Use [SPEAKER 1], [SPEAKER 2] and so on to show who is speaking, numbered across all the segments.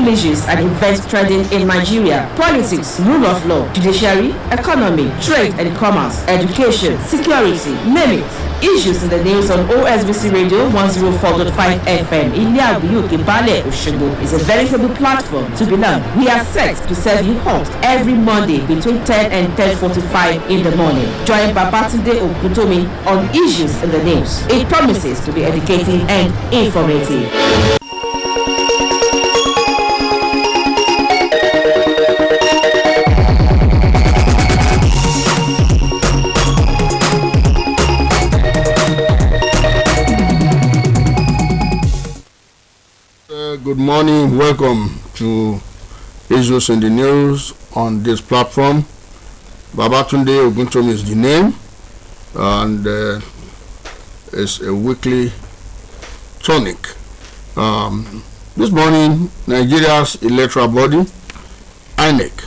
[SPEAKER 1] issues and events trending in Nigeria: politics, rule of law, judiciary, economy, trade and commerce, education, security, name it. Issues in the news on OSBC Radio 104.5 FM in Bale Oshogo is a veritable platform to belong. We are set to serve you hot every Monday between 10 and 10:45 in the morning. Join Babatunde Oguntomi on Issues in the News. It promises to be educating and informative.
[SPEAKER 2] Good morning, welcome to Issues in the News on this platform. Babatunde Oguntomi is the name, and it's a weekly tonic. This morning, Nigeria's electoral body, INEC,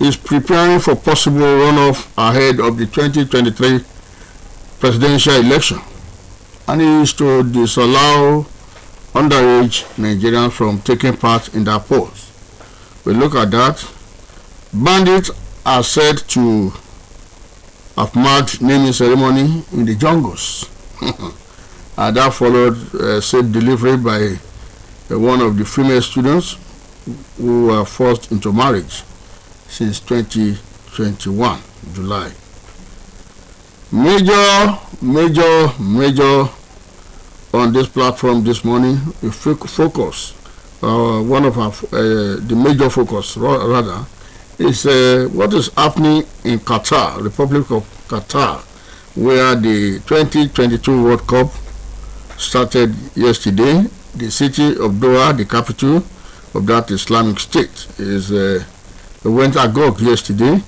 [SPEAKER 2] is preparing for possible runoff ahead of the 2023 presidential election, and it is to disallow underage Nigerians from taking part in that polls. We look at that. Bandits are said to have marked naming ceremony in the jungles. And that followed safe delivery by one of the female students who were forced into marriage since 2021, July. Major on this platform this morning, we focus, one of our, the major focus rather, is what is happening in Qatar, Republic of Qatar, where the 2022 World Cup started yesterday. The city of Doha, the capital of that Islamic State, went agog yesterday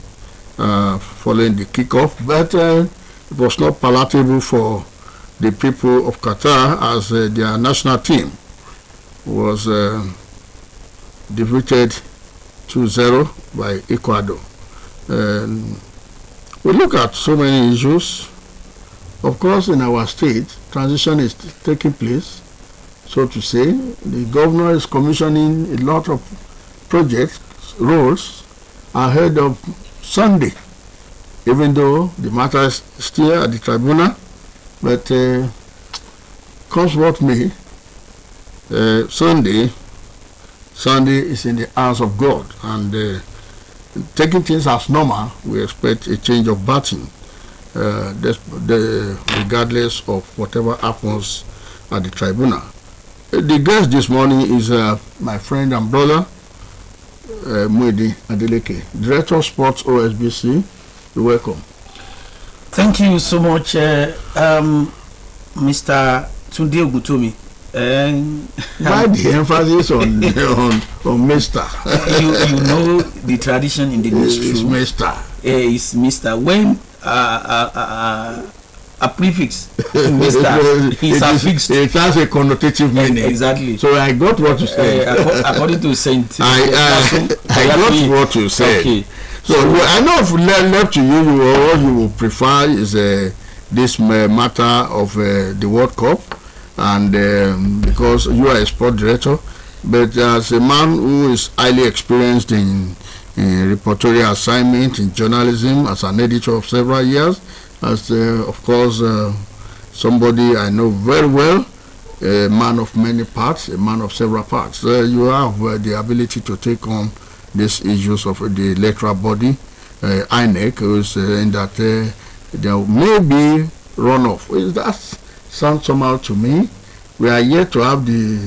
[SPEAKER 2] following the kickoff, but it was not palatable for the people of Qatar, as their national team was defeated 2-0 by Ecuador. We look at so many issues. Of course, in our state, transition is taking place, so to say. The governor is commissioning a lot of projects, roles, ahead of Sunday, even though the matter is still at the tribunal. But comes what may, Sunday is in the hands of God, and taking things as normal, we expect a change of batting, regardless of whatever happens at the tribunal. The guest this morning is my friend and brother, Muidi Adeleke, Director of Sports, OSBC. You're welcome.
[SPEAKER 3] Thank you so much, Mr. Tunde Oguntomi.
[SPEAKER 2] Why the emphasis on Mr.?
[SPEAKER 3] you know the tradition in the industry.
[SPEAKER 2] It's Mr.
[SPEAKER 3] It's Mr. When a prefix, Mr. is affixed.
[SPEAKER 2] It has a connotative meaning.
[SPEAKER 3] Exactly.
[SPEAKER 2] So I got what you said.
[SPEAKER 3] According to Saint,
[SPEAKER 2] I got what you said. Okay. So I know if left to you, what you will prefer is this matter of the World Cup, and because you are a sport director, but as a man who is highly experienced in reportorial assignment, in journalism, as an editor of several years, as of course somebody I know very well, a man of many parts, a man of several parts. You have the ability to take on these issues of the electoral body, INEC, who's in that there may be runoff. That sounds somehow to me. We are yet to have the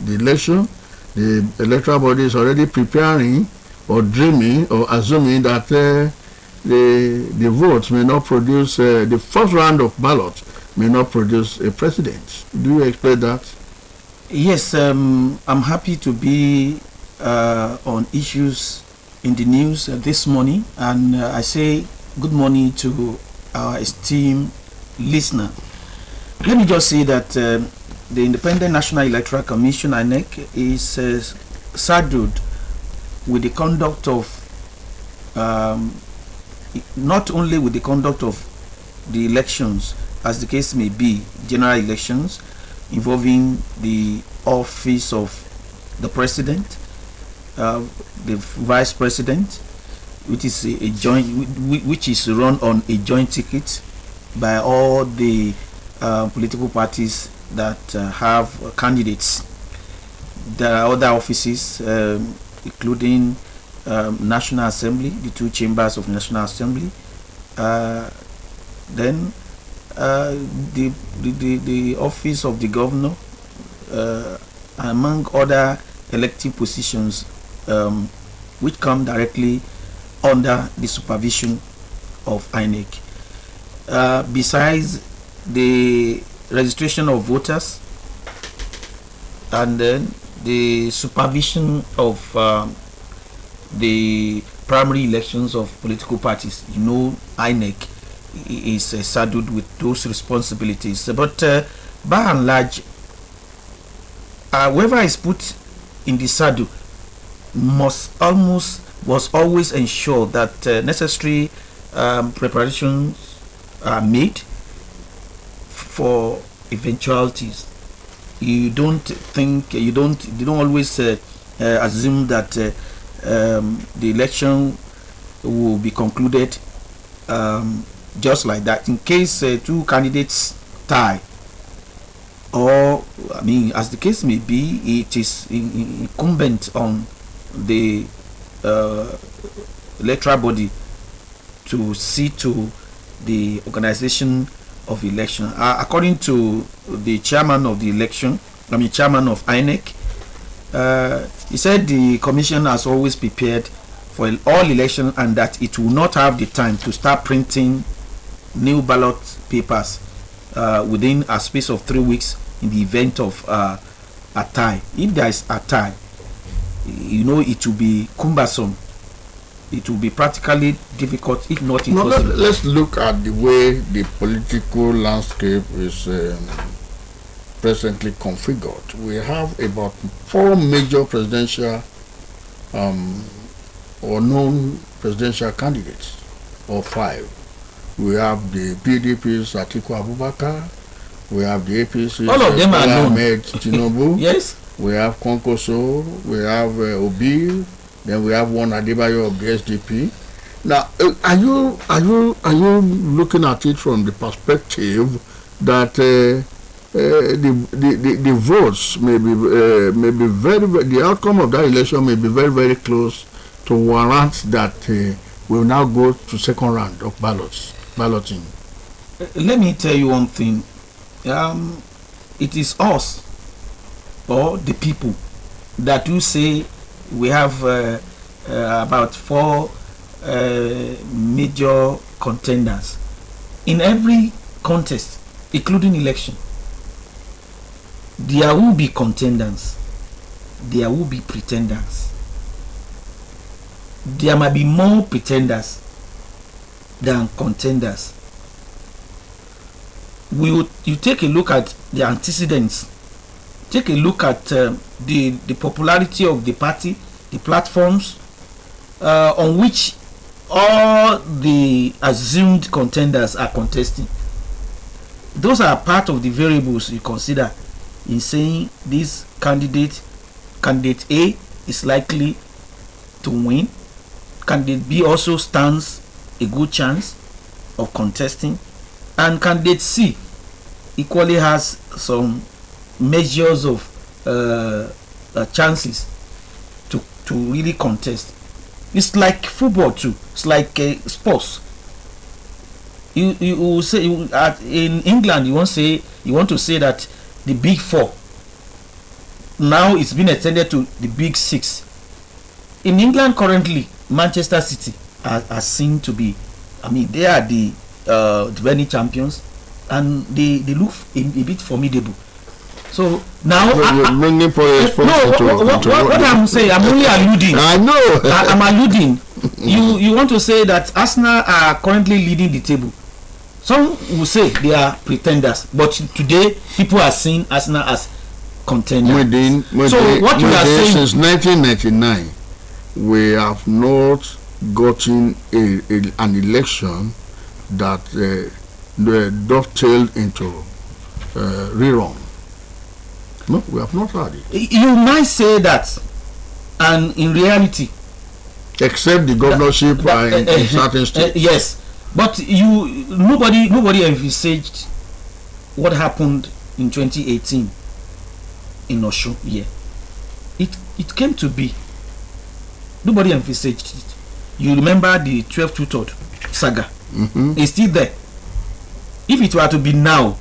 [SPEAKER 2] election. The electoral body is already preparing or dreaming or assuming that the votes may not produce, the first round of ballots may not produce a president. Do you expect that?
[SPEAKER 3] Yes, I'm happy to be on Issues in the News this morning, and I say good morning to our esteemed listener. Let me just say that the Independent National Electoral Commission, INEC, is saddled with the conduct of not only with the conduct of the elections, as the case may be, general elections involving the office of the president, the vice president, which is a joint, which is run on a joint ticket by all the political parties that have candidates. There are other offices, including National Assembly, the 2 chambers of National Assembly. Then the office of the governor, among other elective positions, which come directly under the supervision of INEC. Besides the registration of voters, and then the supervision of the primary elections of political parties. You know, INEC is saddled with those responsibilities. But by and large, whoever is put in the saddle must always ensure that necessary preparations are made for eventualities. You don't always assume that the election will be concluded just like that. In case 2 candidates tie, or I mean, as the case may be, it is incumbent on the electoral body to see to the organization of election. According to the chairman of the election, chairman of INEC, he said the commission has always prepared for all elections and that it will not have the time to start printing new ballot papers within a space of 3 weeks in the event of a tie. If there is a tie, you know, it will be cumbersome. It will be practically difficult, if not impossible.
[SPEAKER 2] Let's look at the way the political landscape is presently configured. We have about 4 major presidential or non-presidential candidates, or 5. We have the PDP's Atiku Abubakar. We have the APC's
[SPEAKER 3] all of them are known.
[SPEAKER 2] Ahmed Tinubu.
[SPEAKER 3] Yes.
[SPEAKER 2] We have Konkoso. We have Obi. Then we have one Adebayo of the SDP. Now, are you looking at it from the perspective that the votes may be very, the outcome of that election may be very, very close to warrant that we will now go to second round of balloting?
[SPEAKER 3] Let me tell you one thing. It is us, or the people, that do say we have about 4 major contenders in every contest, including election. There will be contenders, there will be pretenders. There might be more pretenders than contenders. You take a look at the antecedents. Take a look at the popularity of the party, the platforms on which all the assumed contenders are contesting. Those are part of the variables you consider in saying this candidate A is likely to win. Candidate B also stands a good chance of contesting, and candidate C equally has some measures of chances to really contest. It's like football too. It's like sports. You will say in England you want to say that the big 4 now it's been extended to the big 6. In England currently, Manchester City are seen to be, they are the defending champions, and they look a bit formidable. So now what I'm saying, I'm only alluding.
[SPEAKER 2] I know.
[SPEAKER 3] I'm alluding. You want to say that Arsenal are currently leading the table. Some will say they are pretenders, but today people are seeing Arsenal as contenders. So what you are saying,
[SPEAKER 2] since 1999, we have not gotten an election that dovetailed into rerun. No, we have not had it.
[SPEAKER 3] You might say that, and in reality,
[SPEAKER 2] except the governorship in certain states.
[SPEAKER 3] Yes, but nobody envisaged what happened in 2018 in Osun. Yeah, it came to be. Nobody envisaged it. You remember the 12-2 saga? It's still there. If it were to be now,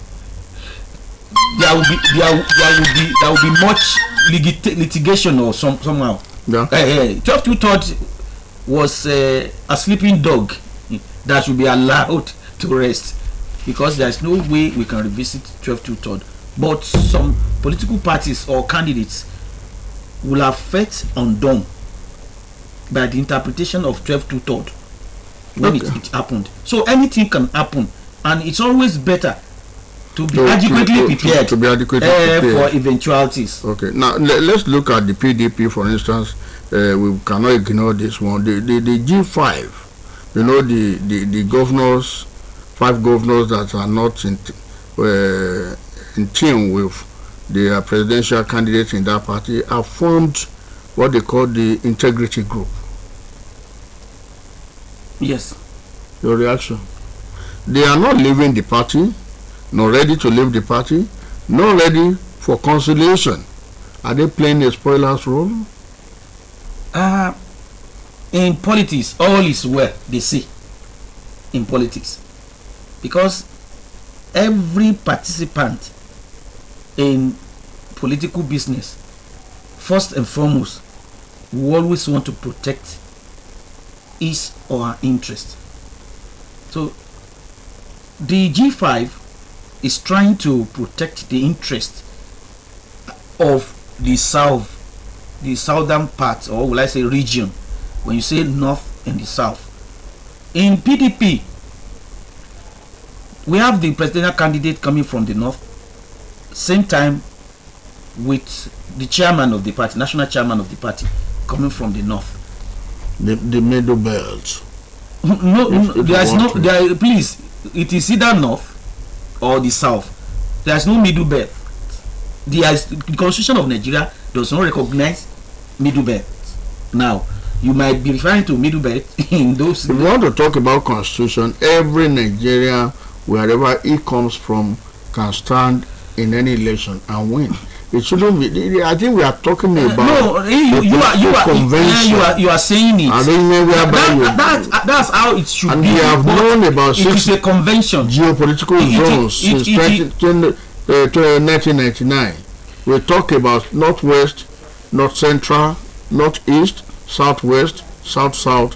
[SPEAKER 3] there will be much litigation or somehow.
[SPEAKER 2] Yeah.
[SPEAKER 3] 12-2 was a sleeping dog that should be allowed to rest, because there is no way we can revisit 12-2. But some political parties or candidates will have felt undone by the interpretation of 12-2 when it happened. So anything can happen, and it's always better to be adequately prepared for eventualities.
[SPEAKER 2] Okay, now let's look at the PDP, for instance. We cannot ignore this one. The G5, you know, the governors, 5 governors that are not in tune with the presidential candidates in that party, have formed what they call the integrity group.
[SPEAKER 3] Yes.
[SPEAKER 2] Your reaction? They are not leaving the party, not ready to leave the party, not ready for conciliation. Are they playing a spoiler's role?
[SPEAKER 3] In politics, all is well, they say. In politics, because every participant in political business, first and foremost, we always want to protect his or her interest. So the G5 is trying to protect the interest of the southern part, or will I say region, when you say north and the south. In PDP, we have the presidential candidate coming from the north, same time with the chairman of the party, national chairman of the party, coming from the north.
[SPEAKER 2] The middle belt.
[SPEAKER 3] No, there is no. Please, it is either north or the south. There is no middle belt. The Constitution of Nigeria does not recognize middle belt. Now, you might be referring to middle belt in those.
[SPEAKER 2] If you want to talk about Constitution, every Nigerian, wherever he comes from, can stand in any election and win. It shouldn't be. I think we are talking about
[SPEAKER 3] no. You are saying it. That's how it should
[SPEAKER 2] and
[SPEAKER 3] be.
[SPEAKER 2] And we have known about
[SPEAKER 3] it is a convention.
[SPEAKER 2] Geopolitical zones since 1999. We talk about northwest, north central, northeast, southwest, south-south,